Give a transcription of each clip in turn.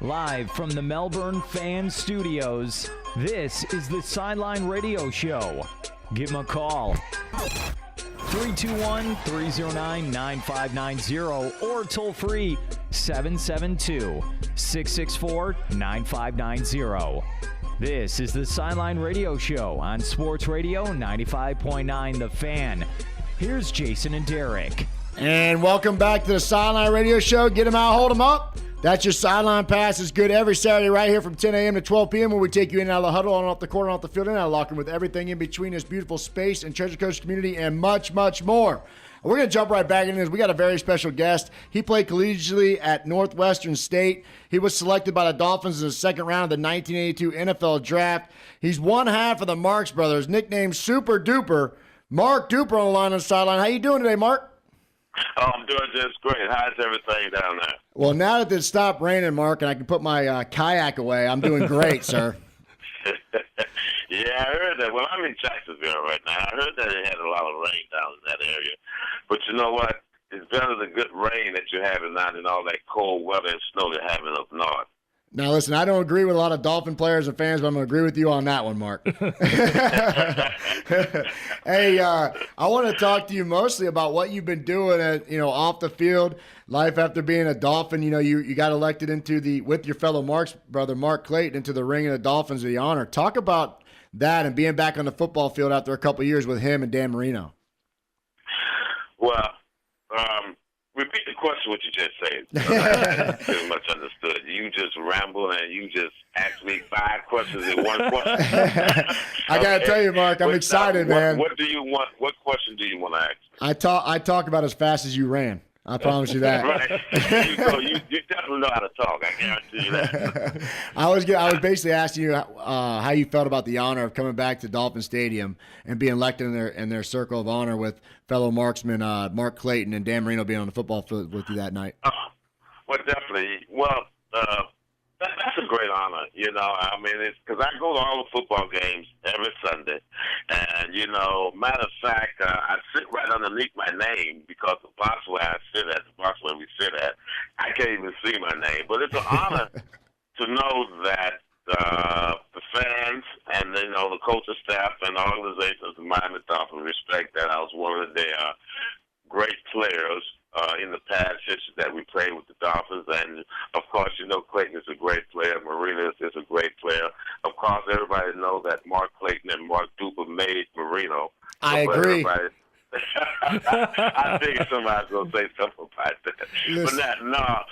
Live from the Melbourne Fan Studios, this is the Sideline Radio Show. Give them a call. 321-309-9590 or toll free 772-664-9590. This is the Sideline Radio Show on Sports Radio 95.9 The Fan. Here's Jason and Derek. And welcome back to the Sideline Radio Show. Get them out, hold them up. That's your Sideline Pass. It's good every Saturday right here from 10 a.m. to 12 p.m. where we take you in and out of the huddle, on and off the court, and off the field, and out of the locker room with everything in between this beautiful space and Treasure Coast community and much, much more. We're going to jump right back into this. We got a very special guest. He played collegiately at Northwestern State. He was selected by the Dolphins in the second round of the 1982 NFL Draft. He's one half of the Marks brothers, nicknamed Super Duper. Mark Duper on the line on the sideline. How you doing today, Mark? Oh, I'm doing just great. How's everything down there? Well, now that it's stopped raining, Mark, and I can put my kayak away, I'm doing great, sir. Yeah, I heard that. Well, I'm in Jacksonville right now. I heard that it had a lot of rain down in that area. But you know what? It's better the good rain that you're having now than all that cold weather and snow they're having up north. Now, listen, I don't agree with a lot of Dolphin players and fans, but I'm going to agree with you on that one, Mark. Hey, I want to talk to you mostly about what you've been doing off the field, life after being a Dolphin. You know, you got elected with your fellow Marks brother, Mark Clayton, into the ring of the Dolphins of the honor. Talk about that and being back on the football field after a couple of years with him and Dan Marino. Well, repeat the question, what you just said. Pretty much understood. You just ramble and you just ask me 5 questions in one question. I got to tell you, Mark, I'm excited, man. What do you want? What question do you want to ask? I talk about as fast as you ran. I promise you that. Right. You definitely know how to talk. I guarantee you that. I was basically asking you how you felt about the honor of coming back to Dolphin Stadium and being elected in their circle of honor with fellow marksmen Mark Clayton and Dan Marino being on the football field with you that night. Well, definitely. Well, that's a great honor. You know, I mean, it's because I go to all the football games every Sunday, and matter of fact, I sit right underneath my name because the box where I sit at, the box where we sit at, I can't even see my name. But it's an honor to know that the fans and the coaching staff and the organizations of Miami Dolphins respect that I was one of their great players in the past history that we played with the Dolphins. And, of course, Clayton is a great player. Marino is a great player. Of course, everybody knows that Mark Clayton and Mark Duper made Marino. I agree. I think somebody's going to say something about that. Listen. But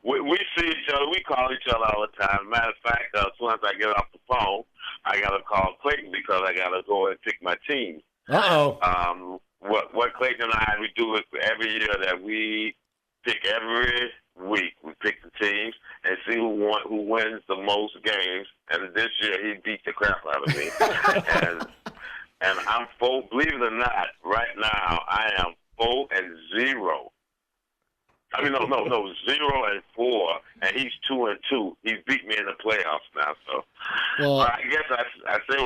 we see each other. We call each other all the time. Matter of fact, as soon as I get off the phone, I got to call Clayton because I got to go and pick my team. Uh-oh. What Clayton and we do is every year that we pick every week. We pick the teams and see who wins the most games. And this year he beat the crap out of me. and I'm 4. Believe it or not, right now I am 4-0. I mean, no, 0-4, and he's 2-2. He's beat me in the playoffs now. So, I guess I say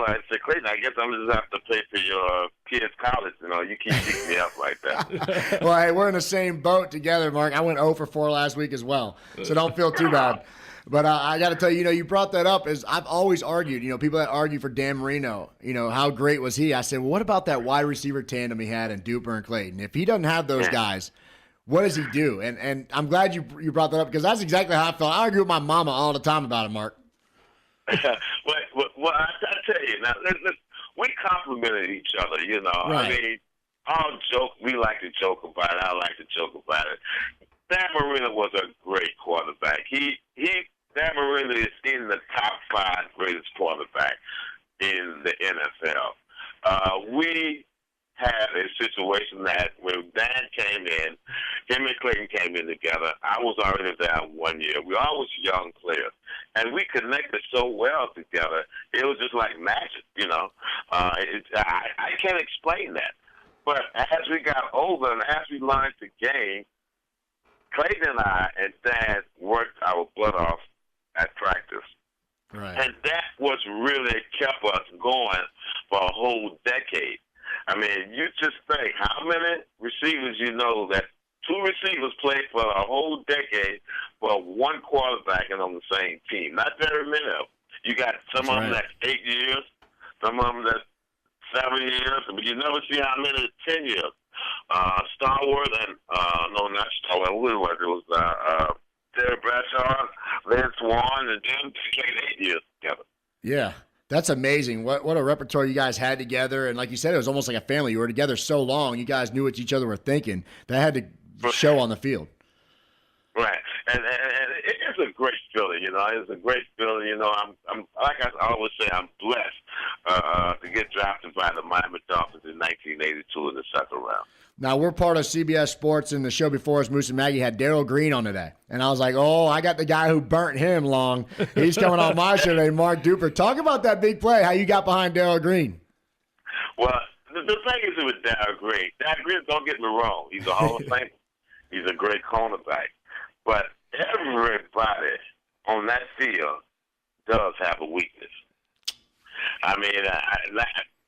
Clayton, I guess I'm just have to pay for your kids' college. You keep beating me up like that. Well, hey, we're in the same boat together, Mark. I went 0-4 last week as well, so don't feel too bad. But I got to tell you, you brought that up. I've always argued, people that argue for Dan Marino, how great was he? I said, well, what about that wide receiver tandem he had in Duper and Clayton? If he doesn't have those guys, what does he do? And I'm glad you brought that up because that's exactly how I felt. I argue with my mama all the time about it, Mark. Well, I tell you, now, we complimented each other, Right. I mean, we like to joke about it. I like to joke about it. Dan Marino was a great quarterback. Dan Marino is in the top 5 greatest quarterback in the NFL. We had a situation that when Dan came in, him and Clayton came in together. I was already there 1 year. We all was young players, and we connected so well together. It was just like magic, I can't explain that. But as we got older and as we learned the game, Clayton and I and Dan worked our butt off at practice. Right. And that was really kept us going for a whole decade. I mean, you just think how many receivers that 2 receivers played for a whole decade for one quarterback and on the same team. Not very many of them. You got some of them that's 8 years, some of them that's 7 years, but you never see how many that's 10 years. Starwood and, no, not Starwood, who was it? It was Terry Bradshaw, Lance Swan, and them played 8 years together. Yeah. That's amazing. What a repertoire you guys had together. And like you said, it was almost like a family. You were together so long. You guys knew what each other were thinking. That had to show on the field. Right. And it's a great feeling, you know. It's a great feeling, you know. I'm like I always say, I'm blessed to get drafted by the Miami Dolphins in 1982 in the second round. Now, we're part of CBS Sports, and the show before us, Moose and Maggie, had Darryl Green on today. And I was like, oh, I got the guy who burnt him long. He's coming on my show today, Mark Duper. Talk about that big play, how you got behind Darryl Green. Well, the thing is with Darryl Green, don't get me wrong, he's a Hall of Famer. He's a great cornerback. But everybody on that field does have a weakness. I mean,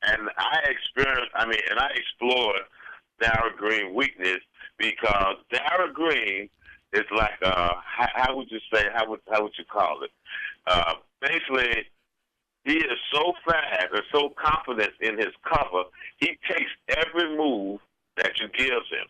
I explored Darryl Green weakness because Darryl Green is like how would you call it? Basically, he is so fast and so confident in his cover, he takes every move that you give him.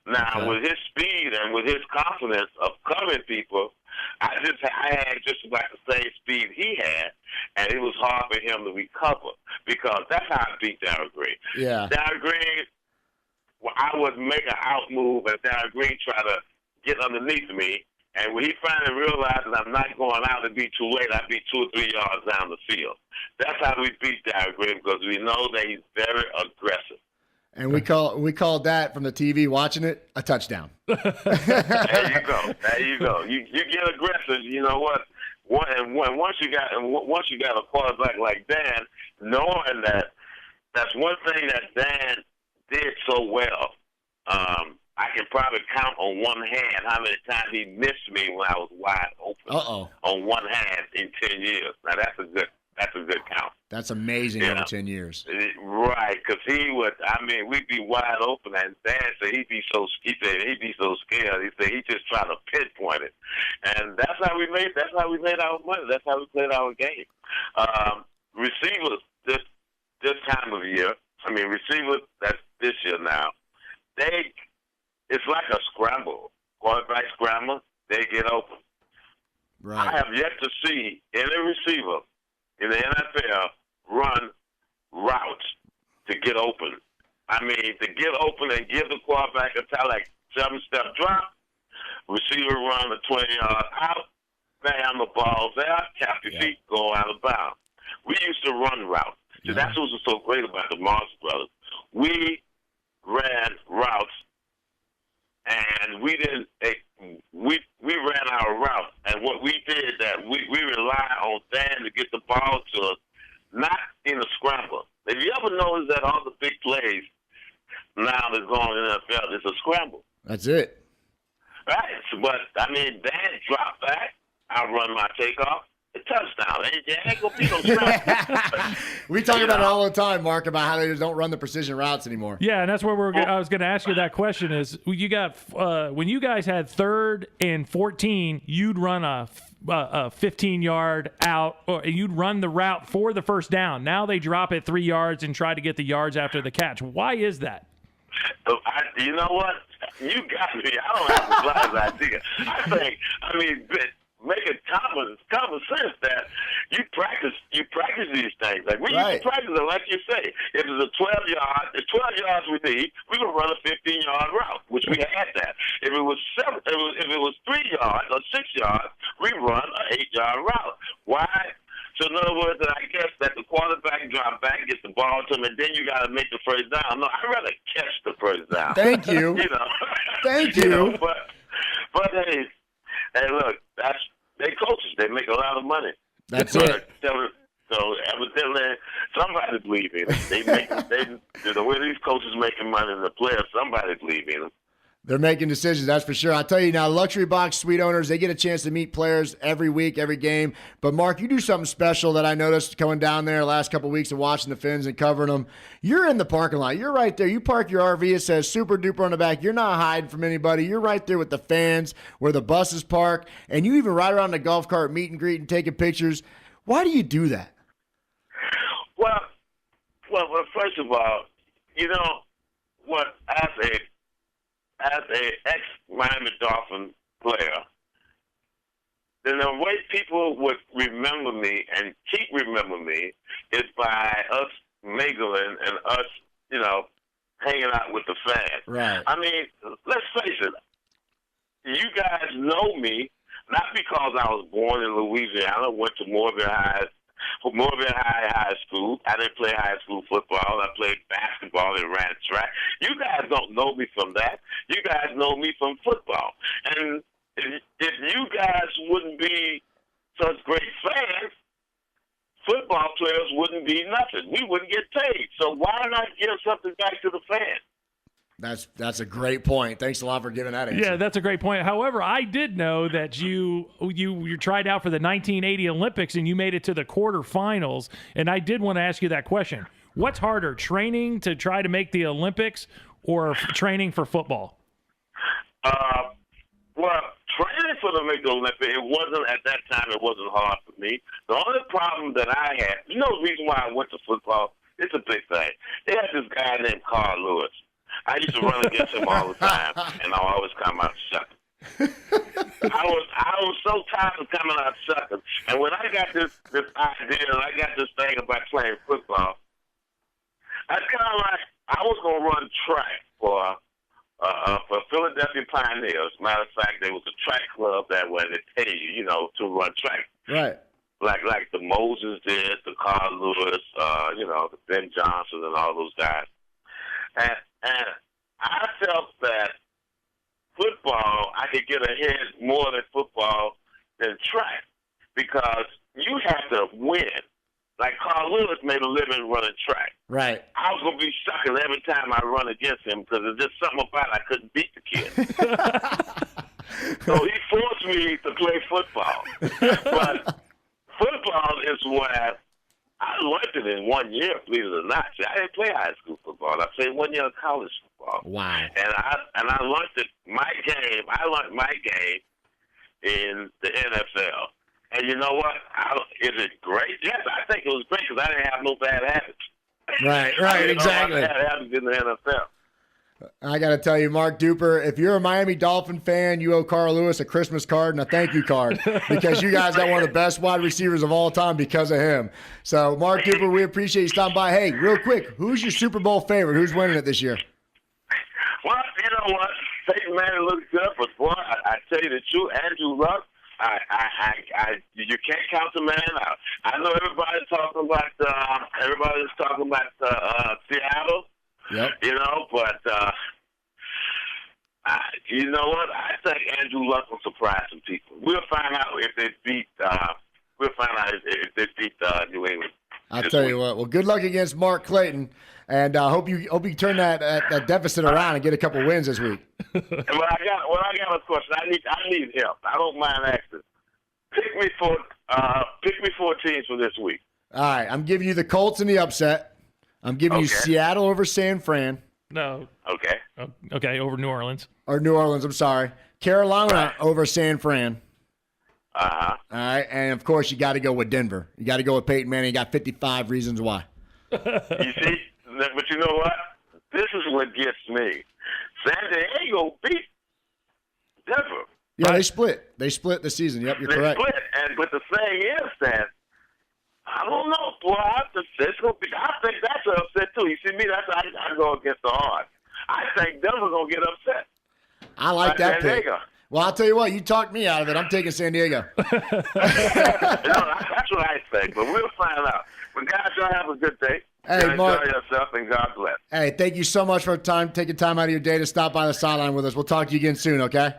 Now, with his speed and with his confidence of covering people, I had just about the same speed he had, and it was hard for him to recover because that's how I beat Darryl Green. Yeah. Darryl Green, I would make an out move, and Darryl Green try to get underneath me, and when he finally realized that I'm not going out to be too late, I'd be 2 or 3 yards down the field. That's how we beat Darryl Green because we know that he's very aggressive. And we called that from the TV watching it a touchdown. There you go. You get aggressive. You know what? Once you got a quarterback like Dan, knowing that's one thing that Dan did so well. I can probably count on one hand how many times he missed me when I was wide open. On one hand in 10 years. Now that's a good count. That's amazing over 10 years. Right, because we'd be wide open, and Dan said he'd be so scared. He said he just tried to pinpoint it, and that's how we made our money. That's how we played our game. Receivers this time of year, receivers that's this year now, it's like a scramble, quarterback scramble. They get open. Right. I have yet to see any receiver in the NFL run routes to get open. To get open and give the quarterback a 7-step drop, receiver run a 20 yards out, bam, the ball's there, tap your feet, go out of bounds. We used to run routes. So that's what was so great about the Marx Brothers. We ran routes, and we ran our route, and what we did that we rely on Dan to get the ball to us, not in a scramble. If you ever notice that all the big plays now that's going on in the NFL, it's a scramble. That's it. Right. But Dan dropped back. I run my takeoff. A touchdown. Ain't gonna be no scramble. We talk about it all the time, Mark, about how they just don't run the precision routes anymore. Yeah, and that's where I was going to ask you that question is you got when you guys had 3rd and 14, you'd run a 15-yard out, or you'd run the route for the first down. Now they drop it 3 yards and try to get the yards after the catch. Why is that? You know what? You got me. I don't have the slightest idea. Making common sense that you practice these things. Like we used to practice it, like you say. If it's a 12 yards we need, we would run a 15-yard route, which we had that. If it was 3 yards or 6 yards, we run an 8-yard route. Why? So in other words, I guess that the quarterback drop back, gets the ball to him, and then you got to make the first down. No, I'd rather catch the first down. Thank you. Thank you. But hey, look, they coaches. They make a lot of money. That's it. So evidently, somebody believes in them. The way these coaches making money, and the players, somebody believes in them. They're making decisions, that's for sure. I'll tell you now, luxury box suite owners, they get a chance to meet players every week, every game. But, Mark, you do something special that I noticed coming down there the last couple of weeks and watching the Fins and covering them. You're in the parking lot. You're right there. You park your RV. It says Super Duper on the back. You're not hiding from anybody. You're right there with the fans where the buses park. And you even ride around the golf cart, meet and greet, and taking pictures. Why do you do that? Well, first of all, you know what? As a ex-Miami Dolphin player, then the way people would remember me and keep remembering me is by us mingling and us, you know, hanging out with the fans. Right. I mean, let's face it. You guys know me not because I was born in Louisiana, went to Moorville High School. I didn't play high school football. I played basketball and ran track. You guys don't know me from that. You guys know me from football. And if you guys wouldn't be such great fans, football players wouldn't be nothing. We wouldn't get paid. So why not give something back to the fans? That's a great point. Thanks a lot for giving that answer. Yeah, that's a great point. However, I did know that you tried out for the 1980 Olympics and you made it to the quarterfinals. And I did want to ask you that question. What's harder, training to try to make the Olympics or training for football? Well, training for the Olympics, it wasn't at that time. It wasn't hard for me. The only problem that I had, you know, the reason why I went to football, it's a big thing. They had this guy named Carl Lewis. I used to run against him all the time, and I always come out sucking. I was so tired of coming out sucking. And when I got this idea, and I got this thing about playing football, I kind of like I was gonna run track for Philadelphia Pioneers. Matter of fact, there was a track club that where they pay you, you know, to run track. Right. Like the Moses did, the Carl Lewis, you know, the Ben Johnson, and all those guys. And I felt that football, I could get ahead more than football than track because you have to win. Like Carl Lewis made a living running track. Right. I was going to be sucking every time I run against him because there's just something about it. I couldn't beat the kid. So he forced me to play football. But football is where I learned it in 1 year, believe it or not. See, I didn't play high school football. I played 1 year of college football. Wow. And I learned it. I learned my game in the NFL. And you know what? Is it great? Yes, I think it was great because I didn't have no bad habits. Right, exactly. Bad habits in the NFL. I got to tell you, Mark Duper, if you're a Miami Dolphin fan, you owe Carl Lewis a Christmas card and a thank you card because you guys got one of the best wide receivers of all time because of him. So, Mark Duper, we appreciate you stopping by. Hey, real quick, who's your Super Bowl favorite? Who's winning it this year? Well, you know what? Peyton Manning looks good, but boy, I tell you the truth, Andrew Luck, you can't count the man out. I know everybody's talking about Seattle. Yep. You know, but you know what? I think Andrew Luck will surprise some people. We'll find out if they beat. New England. I'll tell you what. Well, good luck against Mark Clayton, and hope you turn that deficit around and get a couple wins this week. Well, I got a question. I need help. I don't mind asking. Pick me four teams for this week. All right, I'm giving you the Colts in the upset. I'm giving you Seattle over San Fran. No. Okay. Okay, over New Orleans. Or New Orleans, I'm sorry. Carolina over San Fran. Uh-huh. All right, and of course you got to go with Denver. You got to go with Peyton Manning. You got 55 reasons why. You see, but you know what? This is what gets me. San Diego beat Denver. Yeah, they split. They split the season. Yep, you're correct. They split, but the thing is that I don't know, boy. I think that's an upset too. You see me? I go against the odds. I think Denver's gonna get upset. I like that San pick. Diego. Well, I'll tell you what. You talked me out of it. I'm taking San Diego. That's what I think. But we'll find out. But guys, y'all have a good day. Hey, Mark. Enjoy yourself, and God bless. Hey, thank you so much for taking time out of your day to stop by the sideline with us. We'll talk to you again soon. Okay.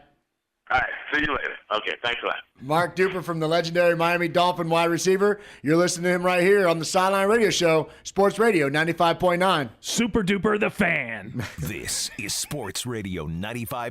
All right. See you later. Okay. Thanks a lot. Mark Duper from the legendary Miami Dolphin wide receiver. You're listening to him right here on the Sideline Radio Show, Sports Radio 95.9. Super Duper the Fan. This is Sports Radio 95.